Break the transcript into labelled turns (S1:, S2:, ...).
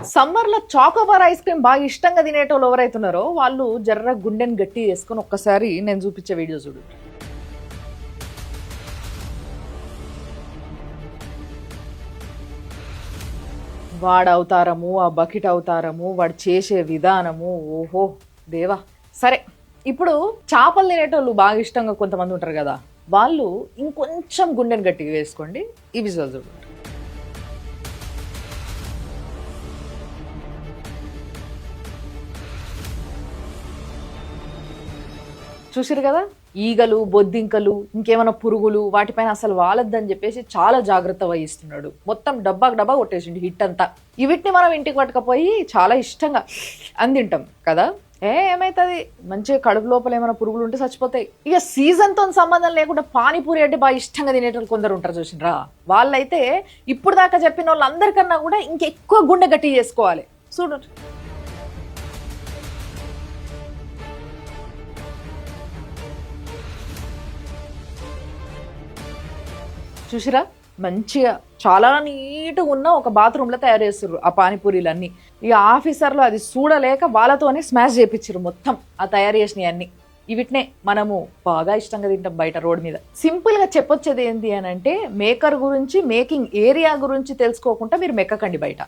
S1: సమ్మర్లో Choco Bar ice cream బాగా ఇష్టంగా తినేటోళ్ళు ఎవరైతున్నారో వాళ్ళు జర్ర గుండెని గట్టి వేసుకొని ఒక్కసారి నేను చూపించే వీడియో చూడు. వాడు అవతారము, ఆ బకెట్ అవతారము, వాడు చేసే విధానము, ఓహో దేవా. సరే, ఇప్పుడు చేపలు తినేటోళ్ళు బాగా ఇష్టంగా కొంతమంది ఉంటారు కదా, వాళ్ళు ఇంకొంచెం గుండెని గట్టిగా వేసుకోండి. ఈ విజువల్ చూడండి. చూసిరు కదా, ఈగలు, బొద్దింకలు, ఇంకేమైనా పురుగులు వాటిపైన అసలు వాలద్దని చెప్పేసి చాలా జాగ్రత్త వహిస్తున్నాడు. మొత్తం డబ్బాకు డబ్బా కొట్టేసిండు హిట్ అంతా. వీటిని మనం ఇంటికి పట్టుకపోయి చాలా ఇష్టంగా అందింటాం కదా. ఏమైతుంది, మంచిగా కడుపు లోపల ఏమైనా పురుగులు ఉంటే చచ్చిపోతాయి. ఇక సీజన్తో సంబంధం లేకుండా పానీపూరి అంటే బాగా ఇష్టంగా తినేటోళ్ళు కొందరు ఉంటారు చూసినరా. వాళ్ళైతే ఇప్పుడు దాకా చెప్పిన వాళ్ళందరికన్నా కూడా ఇంకెక్కువ గుండె గట్టి చేసుకోవాలి. చూడండి. చూసిరా, మంచిగా చాలా నీట్గా ఉన్న ఒక బాత్రూంలో తయారు చేస్తారు ఆ పానీపూరీలన్నీ. ఇక ఆఫీసర్లు అది చూడలేక వాళ్ళతోనే స్మాష్ చేయించారు మొత్తం ఆ తయారు చేసినవి అన్ని. వీటినే మనము బాగా ఇష్టంగా తింటాం బయట రోడ్ మీద. సింపుల్గా చెప్పొచ్చేది ఏంటి అని అంటే, మేకర్ గురించి, మేకింగ్ ఏరియా గురించి తెలుసుకోకుండా మీరు మెక్కకండి బయట.